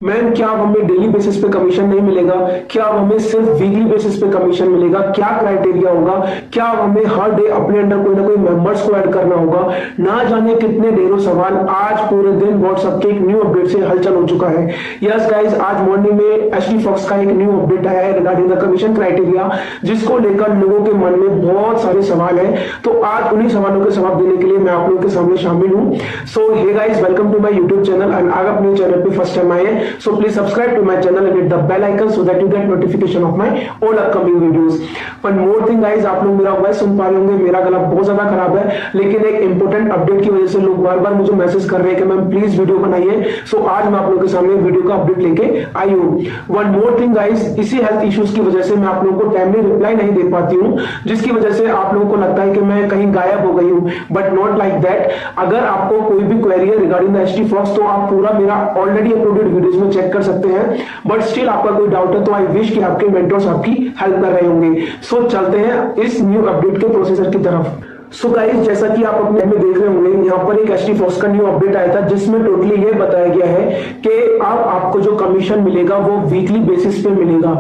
Ma'am क्या अब हमें डेली बेसिस पे कमीशन नहीं मिलेगा? क्या अब हमें सिर्फ वीकली बेसिस पे कमीशन मिलेगा? क्या क्राइटेरिया होगा? क्या अब हमें हर डे अपने अंडर कोई ना कोई मेंबर्स को ऐड करना होगा? ना जाने कितने ढेरों सवाल आज पूरे दिन व्हाट्सएप के एक न्यू अपडेट से हलचल हो चुका है। यस गाइस, आज मॉर्निंग में एचडी फॉक्स का एक न्यू अपडेट आया है रिगार्डिंग द कमीशन क्राइटेरिया, जिसको लेकर लोगों के मन में बहुत सारे सवाल है। तो आज उन्हीं सवालों के जवाब देने के लिए मैं आप लोगों के सामने शामिल हूँ। So hey guys, welcome to my YouTube channel and अगर अपने चैनल पे फर्स्ट टाइम आए हैं so please subscribe to my channel and hit the bell icon so that you get notification of my all upcoming videos. One more thing guys, आप लोग मेरा voice सुन पा रहे होंगे, मेरा गला बहुत ज्यादा खराब है, लेकिन एक इंपॉर्टेंट अपडेट की वजह से लोग बार बार मुझे मैसेज कर रहे हैं कि मैम प्लीज वीडियो बनाइए। सो आज मैं आप लोगों के सामने वीडियो का अपडेट लेके आई हूँ। वन मोर थिंग गाइस, इसी हेल्थ इश्यूज की वजह से मैं आप लोगों को टाइमली रिप्लाई नहीं दे पाती हूँ, जिसकी वजह से आप लोगों को लगता है कि मैं कहीं गायब हो गई हूँ, बट नॉट लाइक दैट। अगर आपको कोई भी क्वेरी है रिगार्डिंग द एचडी फॉक्स तो आप पूरा मेरा ऑलरेडी अपलोडेड वीडियोज में चेक कर सकते हैं, बट स्टिल आपका कोई डाउट है तो आई विश कि आपके मेंटर्स आपकी हेल्प कर रहे होंगे। सो चलते हैं इस न्यू अपडेट के प्रोसेसर की तरफ। सो गाइस, जैसा कि आप अपने में देख रहे होंगे, यहाँ पर एक एचडी फॉक्स का न्यू अपडेट आया था जिसमें टोटली ये बताया गया है कि अब आपको जो कमीशन मिलेगा वो वीकली बेसिस पे मिलेगा,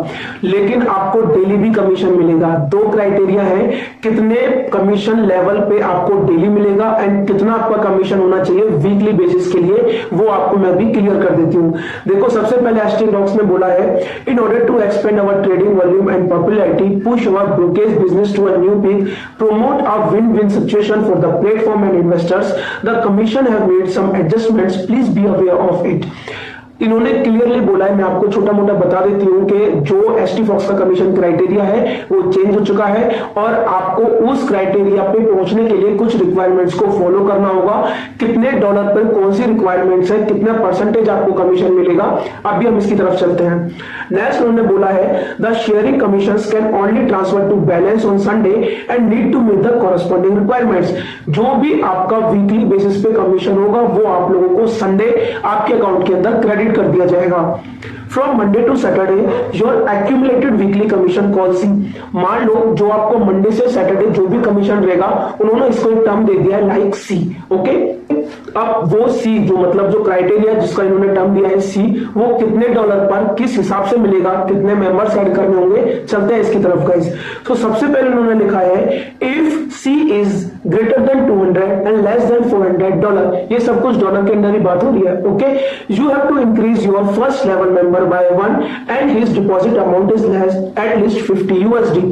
लेकिन आपको डेली भी कमीशन मिलेगा। दो क्राइटेरिया है, कितने कमीशन लेवल पे आपको डेली मिलेगा एंड कितना आपका कमीशन होना चाहिए वीकली बेसिस के लिए, वो आपको मैं भी क्लियर कर देती हूँ। देखो, सबसे पहले एचडी फॉक्स ने बोला है, in order to expand our trading volume and popularity, push our brokerage business to a new peak, promote a win-win situation for the platform and investors. The commission have made some adjustments. Please be aware of it. इन्होंने clearly बोला है, मैं आपको छोटा मोटा बता देती हूँ कि जो एचडी फॉक्स का कमीशन क्राइटेरिया है वो चेंज हो चुका है और आपको उस क्राइटेरिया पे पहुंचने के लिए कुछ रिक्वायरमेंट्स को फॉलो करना होगा। कितने डॉलर पर कौन सी रिक्वायरमेंट्स है, कितना परसेंटेज आपको कमीशन मिलेगा, अभी हम इसकी तरफ चलते हैं। नेक्स्ट उन्होंने बोला है, the sharing commissions can only transfer to balance on Sunday and need to meet the corresponding requirements. जो भी आपका वीकली बेसिस पे कमीशन होगा वो आप लोगों को संडे आपके अकाउंट के अंदर क्रेडिट कर दिया जाएगा। From Monday to Saturday your accumulated weekly commission call see. मान लो जो आपको मंडे से सैटरडे जो भी कमीशन रहेगा, उन्होंने इसको एक टर्म दे दिया है लाइक सी। ओके, अब वो सी जो मतलब जो क्राइटेरिया जिसका इन्होंने टर्म दिया है सी, वो कितने डॉलर पर किस हिसाब से मिलेगा, कितने मेंबर्स ऐड करने होंगे, चलते हैं इसकी तरफ गाइस। तो सबसे पहले उन्होंने लिखा है, if C is greater than 200 and less than $400, ये सब कुछ डॉलर के अंदर ही बात हो रही है। Okay, you have to increase your first level member by 1 and his deposit amount is less at least 50 USD।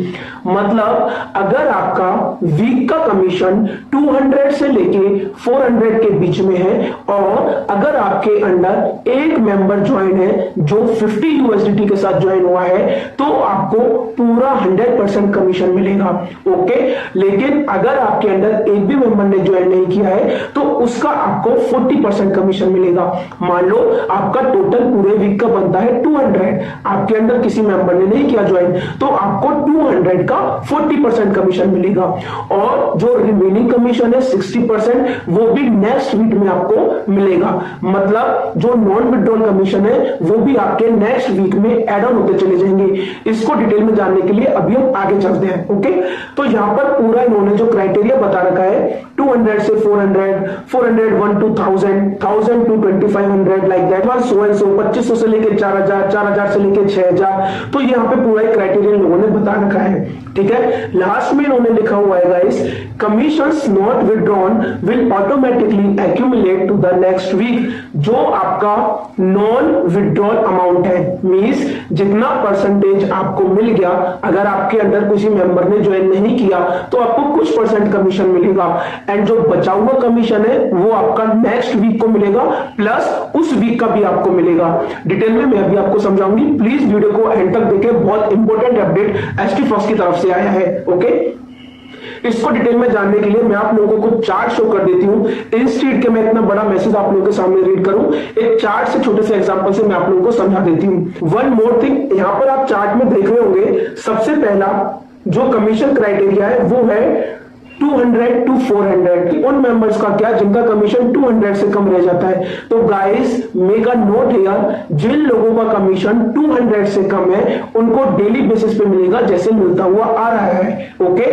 मतलब अगर आपका वीक का कमीशन 200 से लेके 400 के बीच में है और अगर आपके अंडर एक मेंबर ज्वाइन है जो 50 USDT के साथ ज्वाइन हुआ है तो आपको पूरा 100% कमीशन मिलेगा। ओके, लेकिन अगर आपके अंदर एक भी मेंबर ने ज्वाइन नहीं किया है तो उसका आपको 40% कमीशन मिलेगा। मान लो आपका टोटल पूरे वीक का बनता है 200, आपके अंदर किसी मेंबर ने नहीं किया ज्वाइन तो आपको 200 का 40% कमीशन मिलेगा और जो रिमेनिंग कमीशन है 60% वो भी नेक्स्ट वीक में आपको मिलेगा। मतलब जो नॉन विड्रॉल कमीशन है वो भी आपके नेक्स्ट वीक में एड ऑन होते चले जाएंगे। इसको डिटेल में जानने के लिए अभी हम आगे चलते हैं। ओके, तो यहां पर पूरा इन्होंने जो क्राइटेरिया बता रखा है 200 से 400, 401 to 1000, 1000 to 2500 like that one, so and so 2500 से लेके 4000, 4000 से लेके 6000। तो यहाँ पे पूरा एक क्राइटेरिया लोगों ने बता रखा है। ठीक है, लास्ट में इन्होंने लिखा हुआ है guys, commissions not withdrawn will automatically accumulate to the next week. जो आपका नॉन विड्रॉल अमाउंट है, मींस जितना परसेंटेज आपको मिल गया, अगर आपके अंदर किसी मेंबर ने ज्वाइन नहीं किया तो आपको कुछ परसेंट कमीशन मिलेगा एंड जो बचा हुआ कमीशन है वो आपका नेक्स्ट वीक को मिलेगा प्लस उस वीक का भी आपको मिलेगा। डिटेल में मैं अभी आपको समझाऊंगी, प्लीज वीडियो को एंड तक देखें, बहुत इंपॉर्टेंट अपडेट एचडी फॉक्स की तरफ से आया है। ओके, इसको डिटेल में जानने के लिए मैं आप लोगों को चार्ट शो कर देती हूँ। इंस्टीट्यूट के मैं इतना बड़ा मैसेज आप लोगों के सामने रीड करूं, एक चार्ट से छोटे से एग्जांपल से मैं आप लोगों को समझा देती हूँ। वन मोर थिंग, यहाँ पर आप चार्ट में देख रहे होंगे, सबसे पहला जो कमीशन क्राइटेरिया है वो है 200 to 400। उन मेंबर्स का क्या जिनका कमीशन 200 से कम रह जाता है। तो guys make a note here, जिन लोगों का कमीशन 200 से कम है उनको डेली बेसिस पे मिलेगा जैसे मिलता हुआ आ रहा है। ओके,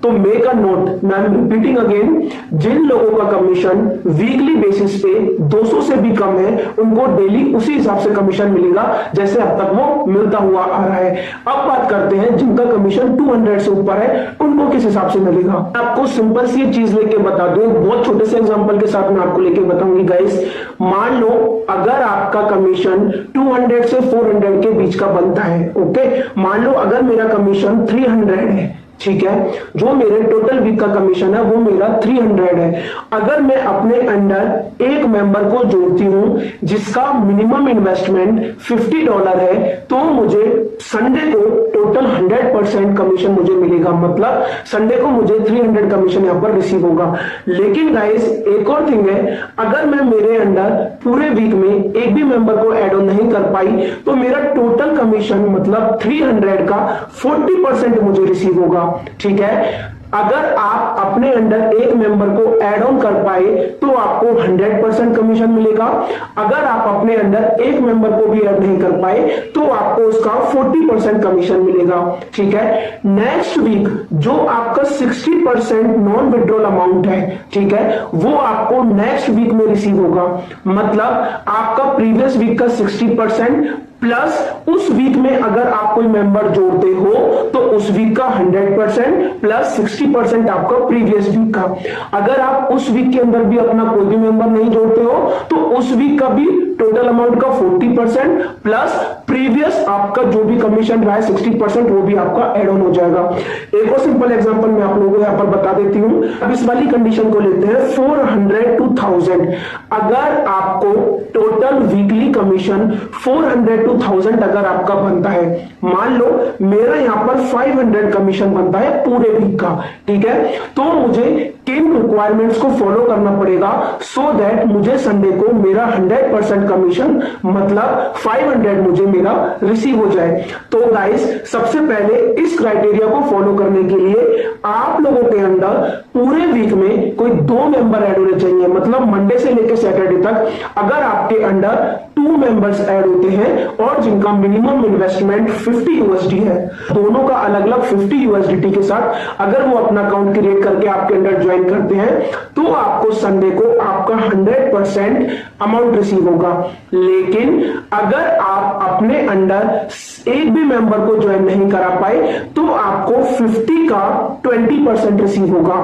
तो मेक अ नोट, मैं रिपीटिंग अगेन, जिन लोगों का कमीशन वीकली बेसिस पे 200 से भी कम है उनको डेली उसी हिसाब से कमीशन मिलेगा जैसे अब तक वो मिलता हुआ आ रहा है। अब बात करते हैं जिनका कमीशन 200 से ऊपर है उनको किस हिसाब से मिलेगा। आपको सिंपल सी चीज लेके बता दूं, बहुत छोटे से एग्जांपल के साथ मैं आपको लेके बताऊंगी गाइस। मान लो अगर आपका कमीशन 200 से 400 के बीच का बनता है, ओके, मान लो अगर मेरा कमीशन 300 है, ठीक है, जो मेरे टोटल वीक का कमीशन है वो मेरा 300 है। अगर मैं अपने अंडर एक मेंबर को जोड़ती हूं जिसका मिनिमम इन्वेस्टमेंट $50 है, तो मुझे संडे को टोटल 100% कमीशन मुझे मिलेगा, मतलब संडे को मुझे 300 कमीशन यहां पर रिसीव होगा। लेकिन गाइस एक और थिंग है, अगर मैं मेरे अंडर पूरे वीक में एक भी मेंबर को ऐड ऑन नहीं कर पाई तो मेरा टोटल कमीशन मतलब 300 का 40% मुझे रिसीव होगा, ठीक है। अगर आप अपने अंडर एक मेंबर को ऐड ऑन कर पाए तो आपको 100% कमीशन मिलेगा। अगर आप अपने अंडर एक मेंबर को भी ऐड नहीं कर पाए तो आपको उसका 40% कमीशन मिलेगा, ठीक है। नेक्स्ट वीक जो आपका 60% नॉन विड्रॉल अमाउंट है, ठीक है, वो आपको नेक्स्ट वीक में रिसीव होगा। मतलब आपका प्रीवियस वीक का 60% प्लस उस वीक में अगर आप कोई मेंबर जोड़ते हो तो उस वीक का 100% प्लस 60% आपका प्रीवियस वीक का। अगर आप उस वीक के अंदर भी अपना कोई भी मेंबर नहीं जोड़ते हो तो उस वीक का भी टोटल अमाउंट का 40% प्लस प्रीवियस आपका जो भी कमीशन रहा है 60% वो भी आपका एड ऑन हो जाएगा। एक और सिंपल एग्जांपल मैं आप लोगों को यहां पर बता देती हूं। अब इस वाली कंडीशन को लेते हैं 400 to 1000। अगर आपको टोटल वीकली कमीशन 400 to 1000 अगर आपका बनता है, मान लो मेरा यहां पर 500 कमीशन बनता है पूरे वीक का, ठीक है, तो मुझे किन रिक्वायरमेंट्स को फॉलो करना पड़ेगा सो दैट मुझे संडे को मेरा 100% कमीशन मतलब 500 मुझे मेरा रिसीव हो जाए। तो गाइस सबसे पहले इस क्राइटेरिया को फॉलो करने के लिए आप लोगों के अंदर पूरे वीक में कोई 2 मेंबर ऐड होने चाहिए, मतलब मंडे से लेकर सैटरडे तक अगर आपके अंडर 2 मेंबर्स ऐड होते हैं और जिनका मिनिमम इन्वेस्टमेंट $50 है, दोनों का अलग अलग $50 के साथ अगर वो अपना अकाउंट क्रिएट करके आपके अंडर ज्वाइन करते हैं तो आपको संडे को आपका 100% अमाउंट रिसीव होगा। लेकिन अगर आप अपने अंडर एक भी मेंबर को ज्वाइन नहीं करा पाए तो आपको 50 का 20% रिसीव होगा।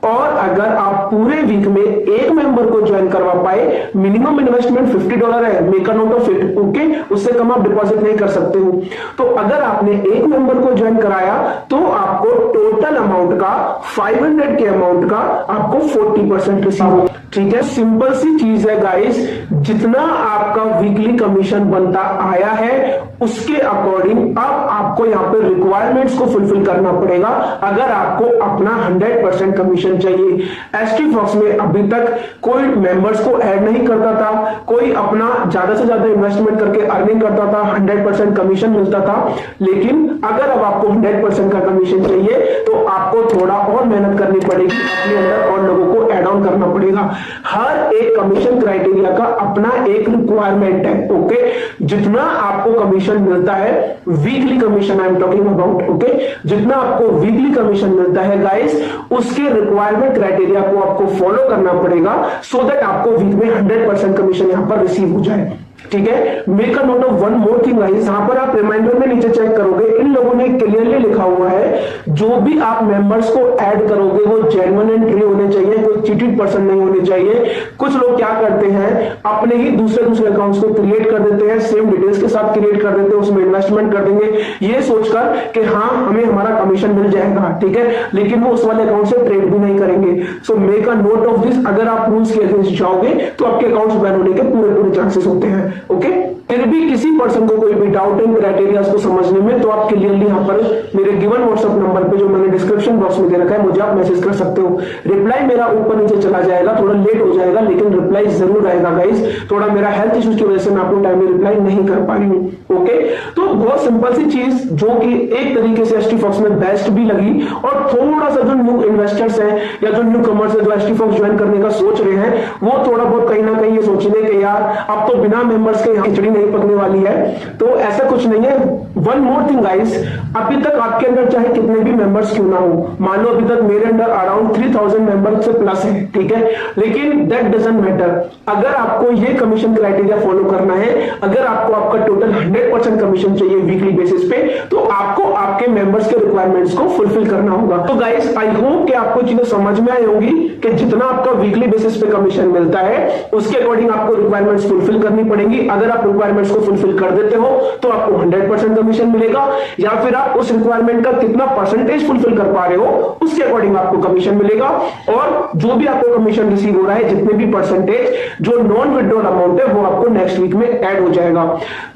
और अगर आप पूरे वीक में एक मेंबर को ज्वाइन करवा पाए, मिनिमम इन्वेस्टमेंट $50 है, make a note of it, okay, उससे कम आप डिपॉजिट नहीं कर सकते हो। तो अगर आपने एक मेंबर को ज्वाइन कराया तो आपको टोटल अमाउंट का 500 के अमाउंट का आपको 40% रिसीव होगा, ठीक है। सिंपल सी चीज है गाइस, जितना आपका वीकली कमीशन बनता आया है उसके अकॉर्डिंग अब आपको यहाँ पे रिक्वायरमेंट्स को फुलफिल करना पड़ेगा अगर आपको अपना 100% कमीशन चाहिए। एसटी फॉक्स में अभी तक कोई मेंबर्स को ऐड नहीं करता था, कोई अपना ज्यादा से ज्यादा इन्वेस्टमेंट करके अर्निंग करता था, 100% कमीशन मिलता था। लेकिन अगर अब आपको 100% का कमीशन चाहिए तो आपको थोड़ा और मेहनत करनी पड़ेगी, अपने अंदर और लोगों को ऐड ऑन करना पड़ेगा। हर एक कमीशन क्राइटेरिया का अपना एक रिक्वायरमेंट है, ओके। जितना आपको कमीशन मिलता है weekly commission I am talking about, okay, जितना आपको वीकली कमीशन मिलता है गाइस उसके रिक्वायरमेंट क्राइटेरिया को आपको फॉलो करना पड़ेगा सो दैट आपको वीक में 100% कमीशन यहां पर रिसीव हो जाए, ठीक है। Make a note of one more thing guys, यहां पर आप रिमाइंडर में नीचे चेक करोगे, इन लोगों ने क्लियरली लिखा हुआ है जो भी आप मेंबर्स को ऐड करोगे वो जेन्युइन एंड ट्रू होने चाहिए, कोई चीटेड पर्सन नहीं होने चाहिए। कुछ लोग क्या करते हैं अपने ही दूसरे अकाउंट्स को क्रिएट कर देते हैं, सेम डिटेल्स के साथ क्रिएट कर देते हैं, उसमें इन्वेस्टमेंट कर देंगे ये सोचकर कि हाँ हमें हमारा कमीशन मिल जाएगा, ठीक है, लेकिन वो उस वाले अकाउंट से ट्रेड भी नहीं करेंगे। So make a note of this, अगर आप रूल्स के अगेंस्ट जाओगे तो आपके अकाउंट्स बैन होने के पूरे चांसेस होते हैं, ओके। फिर भी किसी पर्सन को कोई भी डाउट इन क्राइटेरिया को समझने में तो आप क्लियरली यहाँ पर मेरे गिवन व्हाट्सएप नंबर पे जो मैंने डिस्क्रिप्शन बॉक्स में दे रखा है मुझे आप मैसेज कर सकते हो। रिप्लाई मेरा ऊपर नीचे चला जाएगा, थोड़ा लेट हो जाएगा लेकिन रिप्लाई जरूर आएगा गाइस। थोड़ा मेरा हेल्थ इश्यूज की वजह से मैं आपको टाइम में रिप्लाई नहीं कर पा रही हूँ, ओके। तो बहुत सिंपल सी चीज जो कि एक तरीके से एसटी फॉक्स में बेस्ट भी लगी और थोड़ा सा जो न्यू इन्वेस्टर्स हैं या जो न्यू कमर्स है जो एसटी फॉक्स ज्वाइन करने का सोच रहे हैं वो थोड़ा बहुत कहीं ना कहीं ये सोचने के यार अब तो बिना मेंबर्स के यहाँ खिचड़ी नहीं पकने वाली है, तो ऐसा कुछ नहीं है। वन मोर थिंग गाइस, अभी तक आपके अंदर चाहे कितने भी मेंबर्स क्यों ना हो, मान लो अभी तक मेरे अंदर अराउंड 3000 मेंबर्स से प्लस है, ठीक है, लेकिन दैट डजंट मैटर। अगर आपको ये कमीशन क्राइटेरिया फॉलो करना है, अगर आपको आपका टोटल 100% कमीशन चाहिए वीकली बेसिस पे, तो आपको आपके मेंबर्स के रिक्वायरमेंट्स को फुलफिल करना होगा। तो गाइस आई होप कि आपको चीजें समझ में आई होंगी कि जितना आपका वीकली बेसिस पे कमीशन मिलता है उसके अकॉर्डिंग आपको रिक्वायरमेंट्स फुलफिल करनी पड़ेगी। अगर आप रिक्वायरमेंट्स को फुलफिल कर देते हो तो आपको 100% कमीशन मिलेगा, या फिर आप उस रिक्वायरमेंट का कितना परसेंटेज फुलफिल कर पा रहे हो उसके अकॉर्डिंग आपको कमीशन मिलेगा। और जो भी आपको कमीशन रिसीव हो रहा है, जितने भी परसेंटेज जो नॉन विड्रॉल अमाउंट है, वो आपको नेक्स्ट वीक में ऐड हो जाएगा।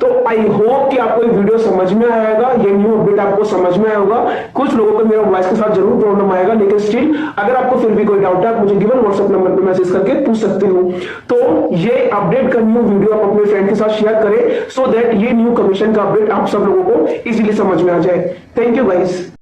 तो आई होप कि आपको ये वीडियो समझ में आएगा, ये न्यू अपडेट आपको समझ में आएगा। कुछ लोगों को मेरा वॉइस के साथ जरूर प्रॉब्लम आएगा, लेकिन स्टिल अगर आपको फिर भी कोई डाउट है, आप मुझे गिवन व्हाट्सएप नंबर पे मैसेज करके पूछ सकते हो। तो ये अपडेट का न्यू वीडियो आप अपने फ्रेंड के साथ शेयर करें, सो दैट ये न्यू कमीशन का अपडेट आप सब लोगों को इजीली समझ में आ जाए। Thank you guys.